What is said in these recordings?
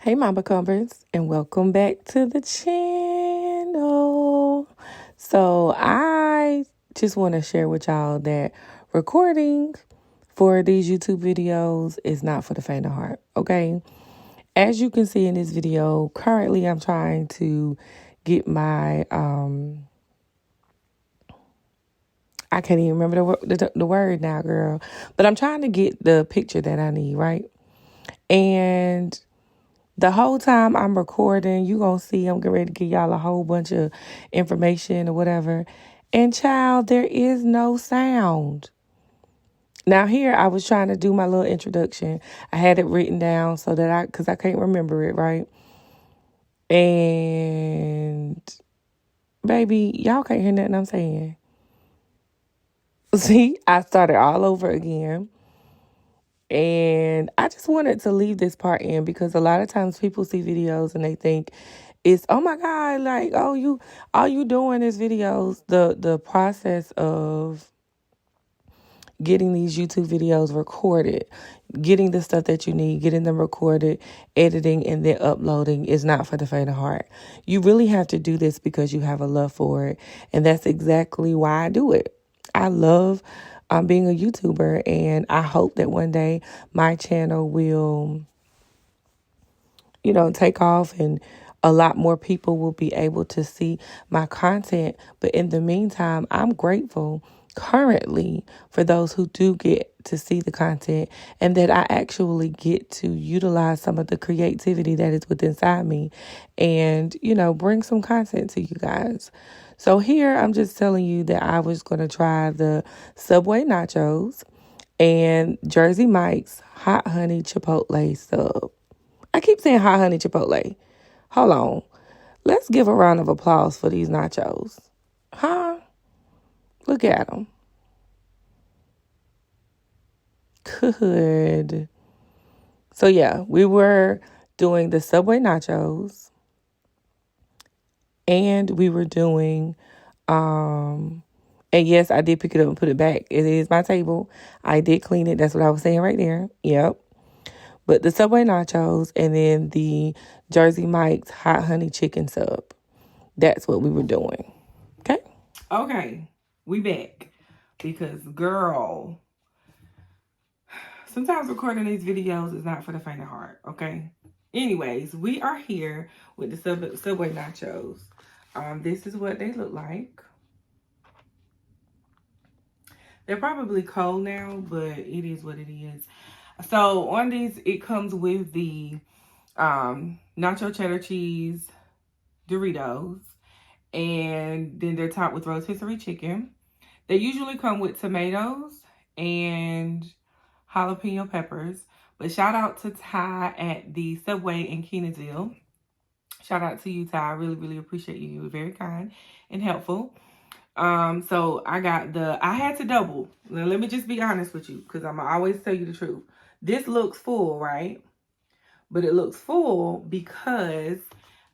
Hey Mama Cumbers, and welcome back to the channel. So I just want to share with y'all that recording for these YouTube videos is not for the faint of heart, okay? As you can see in this video, currently I'm trying to get my, I can't even remember the word now, girl, but I'm trying to get the picture that I need, right? And the whole time I'm recording, you gonna see I'm getting ready to give y'all a whole bunch of information or whatever. And child, there is no sound. Now here, I was trying to do my little introduction. I had it written down so that cause I can't remember it, right? And baby, y'all can't hear nothing I'm saying. See, I started all over again. And I just wanted to leave this part in because a lot of times people see videos and they think it's, oh my God, like, oh, all you doing is videos. The process of getting these YouTube videos recorded, getting the stuff that you need, getting them recorded, editing, and then uploading is not for the faint of heart. You really have to do this because you have a love for it. And that's exactly why I do it. I love being a YouTuber, and I hope that one day my channel will, take off and a lot more people will be able to see my content. But in the meantime, I'm grateful currently for those who do get to see the content and that I actually get to utilize some of the creativity that is within inside me and, bring some content to you guys. So here I'm just telling you that I was going to try the Subway Nachos and Jersey Mike's Hot Honey Chipotle Sub. I keep saying Hot Honey Chipotle. Hold on. Let's give a round of applause for these nachos. Huh? Look at them. Good. So yeah, we were doing the Subway nachos. And we were doing, and yes, I did pick it up and put it back. It is my table. I did clean it. That's what I was saying right there. Yep. But the Subway nachos and then the Jersey Mike's hot honey chicken sub. That's what we were doing. Okay? Okay. We back. Because, girl, sometimes recording these videos is not for the faint of heart. Okay? Anyways, we are here with the Subway nachos. This is what they look like. They're probably cold now, but it is what it is. So on these, it comes with the nacho cheddar cheese Doritos, and then they're topped with rotisserie chicken. They usually come with tomatoes and jalapeno peppers. But shout out to Ty at the Subway in Kenansville. Shout out to you, Ty. I really, really appreciate you. You were very kind and helpful. So I had to double. Now, let me just be honest with you, because I'm always tell you the truth. This looks full, right? But it looks full because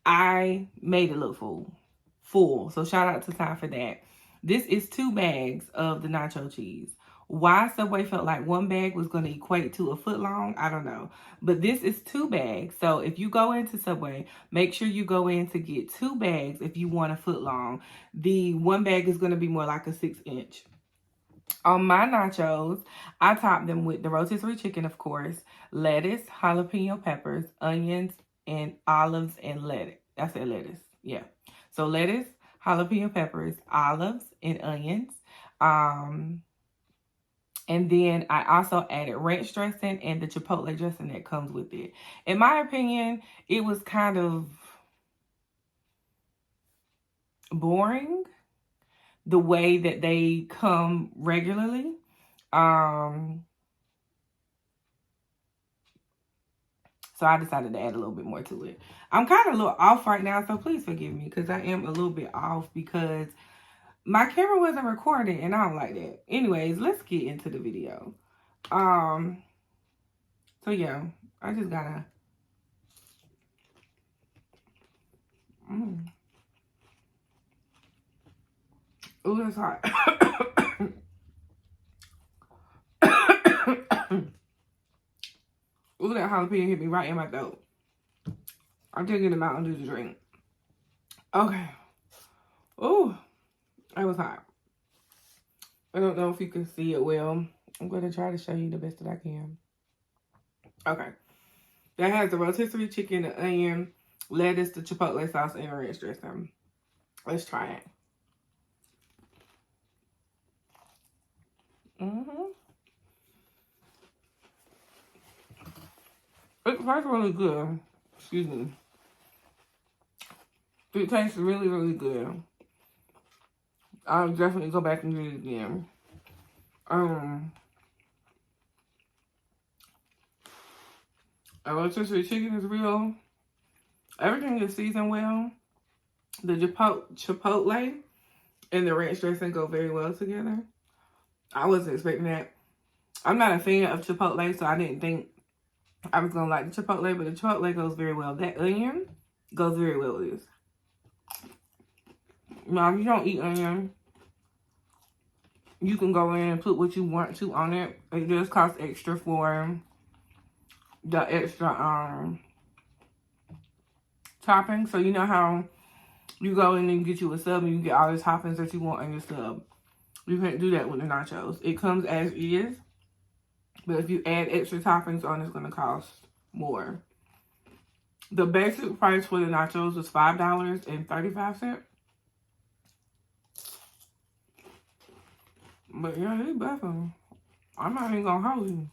I made it look full. So shout out to Ty for that. This is 2 bags of the nacho cheese. Why Subway felt like 1 bag was going to equate to a foot long, I don't know. But this is 2 bags. So if you go into Subway, make sure you go in to get 2 bags if you want a foot long. The 1 bag is going to be more like a 6-inch. On my nachos, I topped them with the rotisserie chicken, of course, lettuce, jalapeno peppers, onions, and olives and lettuce. I said lettuce. Yeah. So lettuce, jalapeno peppers, olives, and onions. And then I also added ranch dressing and the chipotle dressing that comes with it. In my opinion, it was kind of boring the way that they come regularly. So I decided to add a little bit more to it. I'm kind of a little off right now, so please forgive me because I am a little bit off because my camera wasn't recording and I don't like that. Anyways, let's get into the video. So yeah, I just gotta Ooh, that's hot. Ooh, that jalapeno hit me right in my throat. I'm taking a Mountain Dew to drink. Okay. Oh, that was hot. I don't know if you can see it well. I'm going to try to show you the best that I can. Okay. That has the rotisserie chicken, the onion, lettuce, the chipotle sauce, and ranch dressing. Let's try it. It tastes really good. Excuse me. It tastes really, really good. I'll definitely go back and get it again. A rotisserie chicken is real. Everything is seasoned well. The chipotle and the ranch dressing go very well together. I wasn't expecting that. I'm not a fan of chipotle, so I didn't think I was going to like the chipotle, but the chipotle goes very well. That onion goes very well with this. Now, if you don't eat onion, you can go in and put what you want to on it. It does cost extra for the extra topping. So you know how you go in and you get you a sub and you get all the toppings that you want in your sub. You can't do that with the nachos. It comes as is, but if you add extra toppings on, it's going to cost more. The basic price for the nachos was $5.35. But yeah, it's buffing. I'm not even going to hold you.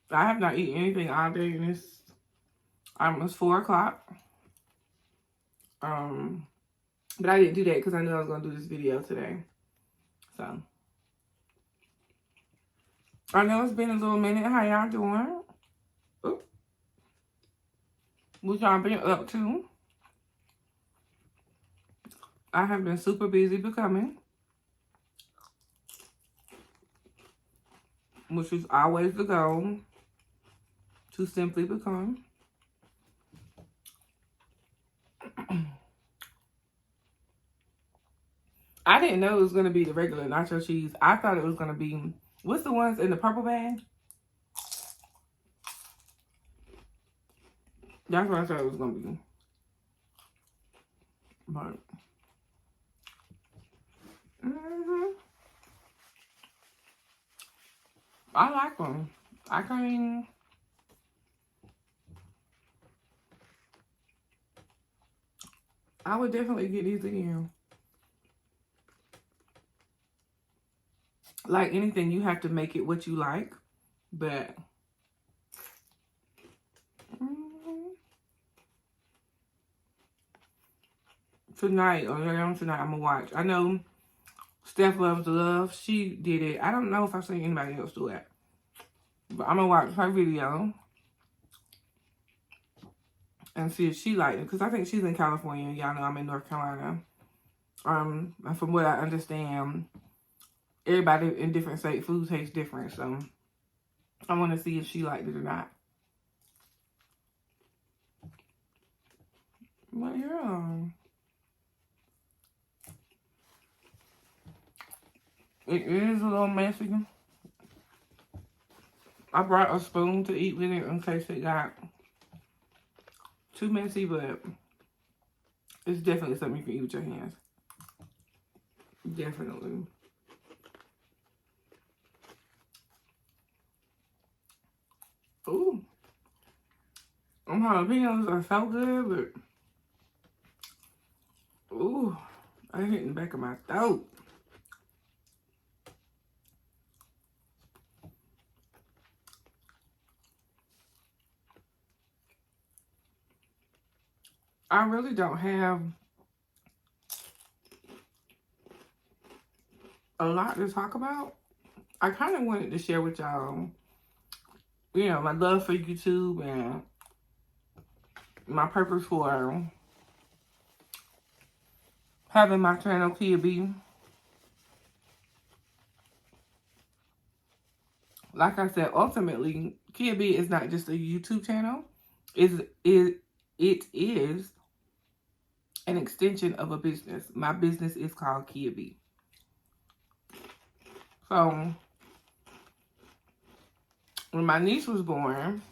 I have not eaten anything all day, and it's almost 4 o'clock. But I didn't do that because I knew I was going to do this video today. So, I know it's been a little minute. How y'all doing? Ooh. What y'all been up to? I have been super busy becoming, which is always the goal, to simply become. I didn't know it was going to be the regular nacho cheese. I thought it was going to be, what's the ones in the purple bag? That's what I thought it was going to be. But, I like them. I would definitely get these again. Like anything, you have to make it what you like, but tonight, or later on tonight, I'm gonna watch. I know Steph Loves the Love. She did it. I don't know if I've seen anybody else do it, but I'm gonna watch her video and see if she liked it, because I think she's in California. Y'all know I'm in North Carolina. And from what I understand, everybody in different states, food tastes different, so I want to see if she liked it or not. But yeah, it is a little messy. I brought a spoon to eat with it in case it got too messy, but it's definitely something you can eat with your hands. Definitely. Ooh. Them jalapenos are so good, but ooh, I hit in the back of my throat. I really don't have a lot to talk about. I kind of wanted to share with y'all, you know, my love for YouTube and my purpose for having my channel, KiaBeee. Like I said, ultimately, KiaBeee is not just a YouTube channel. It is an extension of a business. My business is called KiaBeee. So, when my niece was born,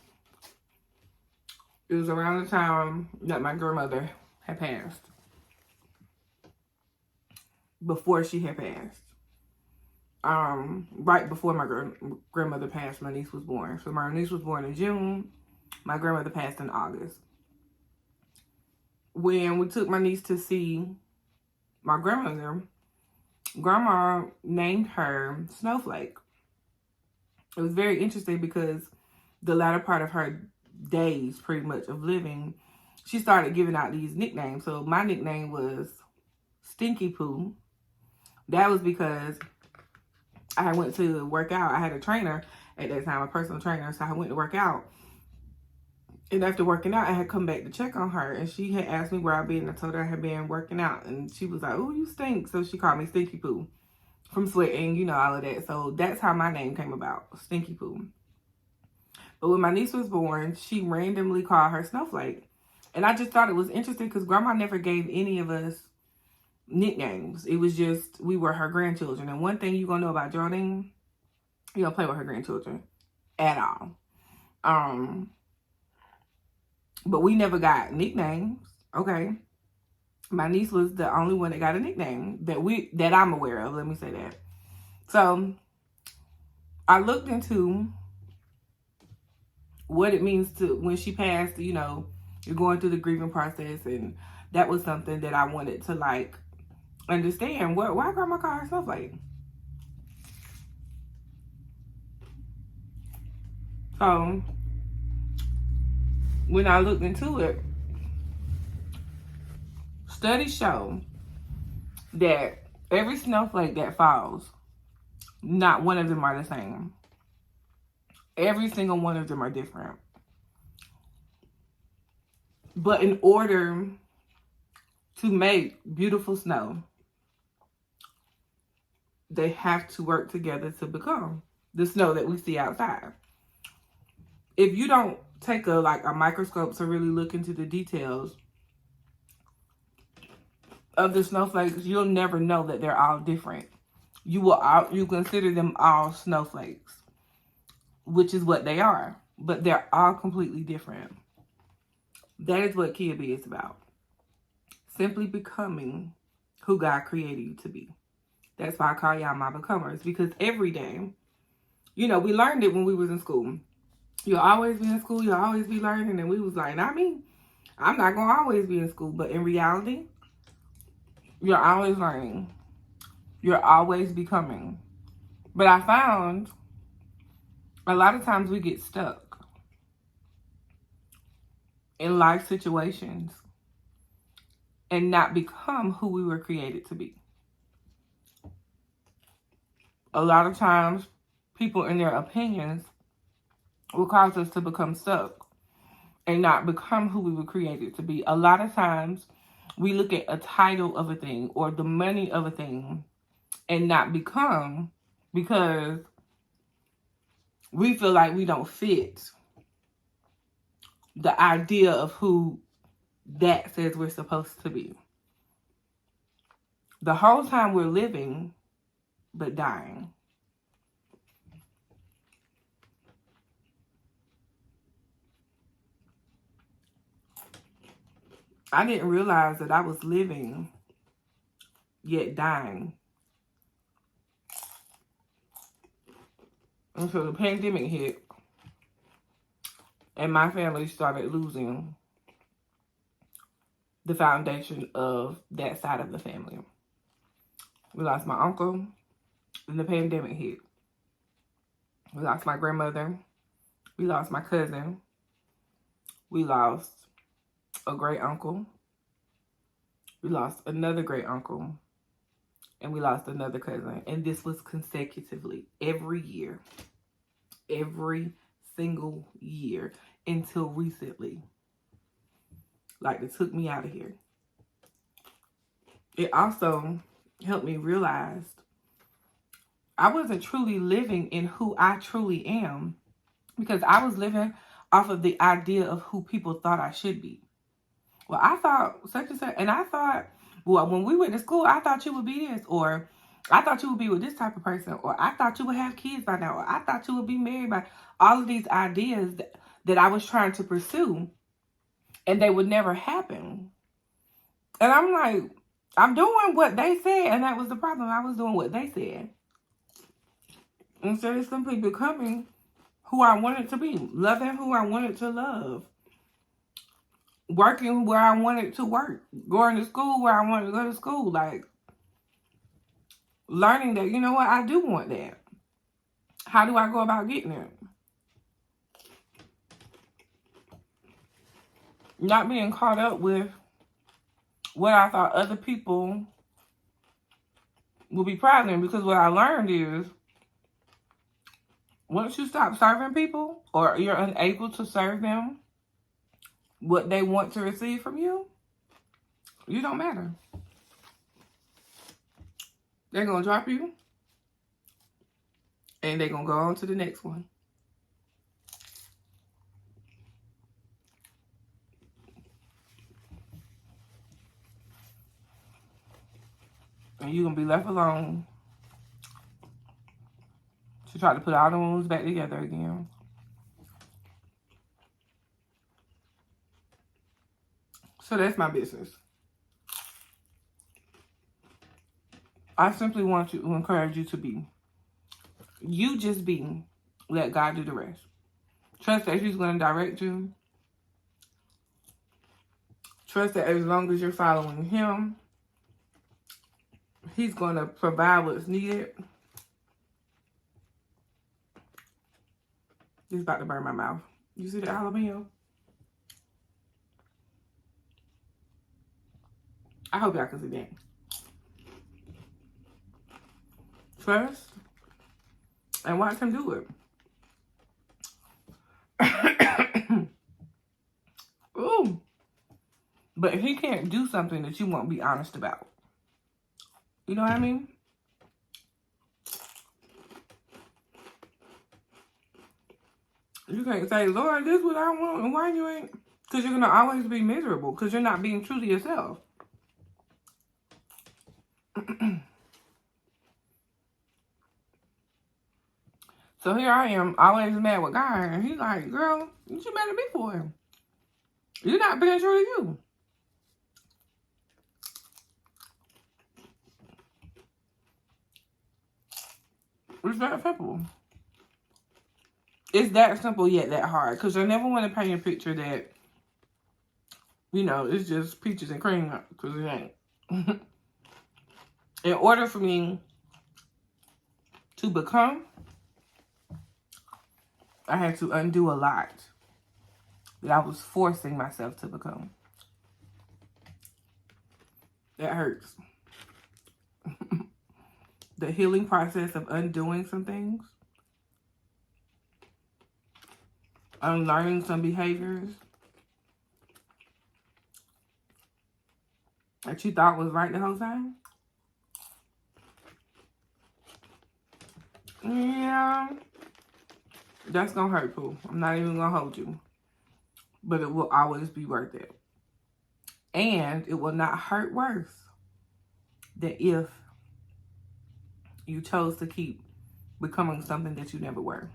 It was around the time that my grandmother had passed. Before she had passed. Right before my grandmother passed, my niece was born. So my niece was born in June. My grandmother passed in August. When we took my niece to see my grandmother, Grandma named her Snowflake. It was very interesting because the latter part of her days, pretty much, of living, she started giving out these nicknames. So my nickname was Stinky Poo. That was because I went to work out. I had a trainer at that time, a personal trainer. So I went to work out. And after working out, I had come back to check on her. And she had asked me where I'd been. I told her I had been working out. And she was like, oh, you stink. So she called me Stinky Poo from sweating, you know, all of that. So that's how my name came about, Stinky Poo. But when my niece was born, she randomly called her Snowflake. And I just thought it was interesting because Grandma never gave any of us nicknames. It was just, we were her grandchildren. And one thing you're going to know about Geraldine, you don't play with her grandchildren at all. But we never got nicknames, okay? My niece was the only one that got a nickname that I'm aware of, let me say that. So I looked into what it means to, when she passed, you know, you're going through the grieving process, and that was something that I wanted to, like, understand. Why Grandma call herself like? So when I looked into it, studies show that every snowflake that falls, not one of them are the same. Every single one of them are different. But in order to make beautiful snow, they have to work together to become the snow that we see outside. If you don't take a microscope to really look into the details of the snowflakes, you'll never know that they're all different. You consider them all snowflakes, which is what they are, but they're all completely different. That is what KiaBeee is about. Simply becoming who God created you to be. That's why I call y'all my becomers, because every day, you know, we learned it when we was in school. You'll always be in school, you'll always be learning, and we was like, not me. I'm not going to always be in school, but in reality, you're always learning. You're always becoming. But I found a lot of times we get stuck in life situations and not become who we were created to be. A lot of times, people in their opinions will cause us to become stuck and not become who we were created to be. A lot of times, we look at a title of a thing or the money of a thing and not become, because we feel like we don't fit the idea of who that says we're supposed to be. The whole time we're living, but dying. I didn't realize that I was living, yet dying. Until the pandemic hit, and my family started losing the foundation of that side of the family. We lost my uncle, and the pandemic hit. We lost my grandmother. We lost my cousin. We lost a great uncle. We lost another great uncle. And we lost another cousin. And this was consecutively every year. Every single year until recently. Like, it took me out of here. It also helped me realize I wasn't truly living in who I truly am, because I was living off of the idea of who people thought I should be. Well, I thought such and such, and I thought, well, when we went to school, I thought you would be this, or I thought you would be with this type of person, or I thought you would have kids by now, or I thought you would be married by all of these ideas that I was trying to pursue. and they would never happen. And I'm like, I'm doing what they said, and that was the problem. I was doing what they said. Instead of simply becoming who I wanted to be, loving who I wanted to love, working where I wanted to work, going to school where I wanted to go to school, like learning that, you know what, I do want that. How do I go about getting it? Not being caught up with what I thought other people would be proud of, because what I learned is once you stop serving people, or you're unable to serve them what they want to receive from you, you don't matter. They're going to drop you, and they're going to go on to the next one. And you're going to be left alone to try to put all the wounds back together again. So that's my business. I simply want to encourage you to be. You just be. Let God do the rest. Trust that He's going to direct you. Trust that as long as you're following Him, He's going to provide what's needed. It's about to burn my mouth. You see that jalapeno? I hope y'all can see that. Trust and watch Him do it. Ooh. But He can't do something that you won't be honest about. You know what I mean? You can't say, Lord, this is what I want, and why you ain't? Because you're going to always be miserable, because you're not being true to yourself. So here I am, always mad with God, and He's like, girl, what you better be for Him? You're not being true to you. It's that simple. It's that simple yet that hard. Because I never want to paint a picture that, you know, it's just peaches and cream. Because it ain't. In order for me to become, I had to undo a lot that I was forcing myself to become. That hurts. The healing process of undoing some things. Unlearning some behaviors that you thought was right the whole time. Yeah. That's going to hurt, Pooh. I'm not even going to hold you. But it will always be worth it. And it will not hurt worse than if you chose to keep becoming something that you never were.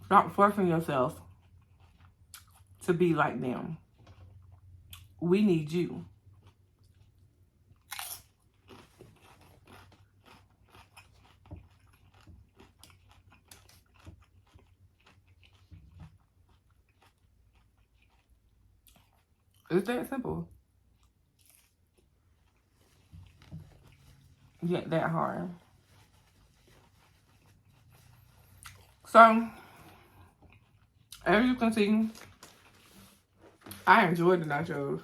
Stop forcing yourself to be like them. We need you. It's that simple. Yet that hard. So, as you can see, I enjoyed the nachos.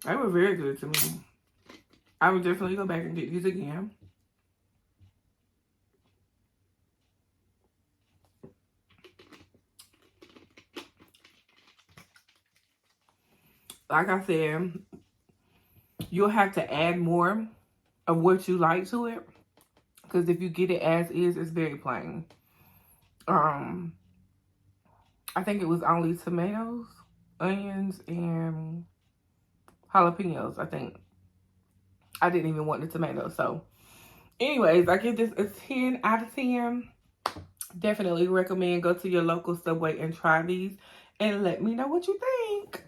They were very good to me. I would definitely go back and get these again. Like I said, you'll have to add more of what you like to it. Because if you get it as is, it's very plain. I think it was only tomatoes, onions, and jalapenos, I think. I didn't even want the tomatoes. So, anyways, I give this a 10 out of 10. Definitely recommend go to your local Subway and try these and let me know what you think.